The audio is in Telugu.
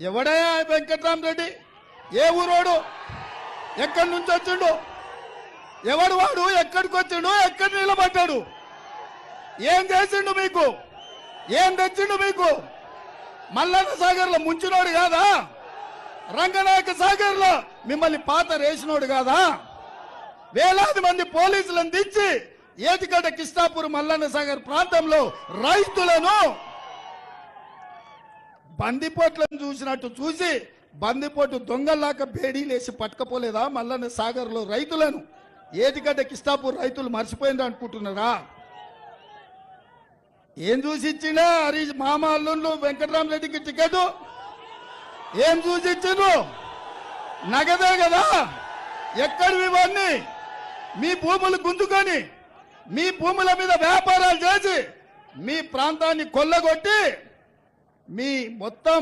ఎవడయా వెంకట్రామరెడ్డి? ఏ ఊరోడు? ఎక్కడి నుంచి వచ్చిండు? ఎవడు వాడు? ఎక్కడికి వచ్చిండు? ఎక్కడ నిలబడ్డాడు? ఏం చేసిండు మీకు? ఏం తెచ్చిండు మీకు? మల్లన్న సాగర్లో ముంచినోడు కాదా? రంగనాయక సాగర్లో మిమ్మల్ని పాత రేసినోడు కాదా? వేలాది మంది పోలీసులను దించి ఏటిగడ్డ కిష్టాపూర్ మల్లన్న సాగర్ ప్రాంతంలో రైతులను బందిపోట్లను చూసినట్టు చూసి బందిపోటు దొంగల్లాక బేడీలేసి పట్టుకపోలేదా మల్లన్న సాగర్లో రైతులను? ఏటిగడ్డ కిష్టాపూర్ రైతులు మర్చిపోయింది అనుకుంటున్నారా? ఏం చూసి ఇచ్చిండా హరీష్ మామ అల్లుళ్ళు వెంకట్రామరెడ్డికి టికెట్? ఏం చూసి ఇచ్చిండ్రు? నగదే కదా. ఎక్కడివి ఇవన్నీ? మీ భూములు గుంజుకొని మీ భూముల మీద వ్యాపారాలు చేసి మీ ప్రాంతాన్ని కొల్లగొట్టి మీ మొత్తం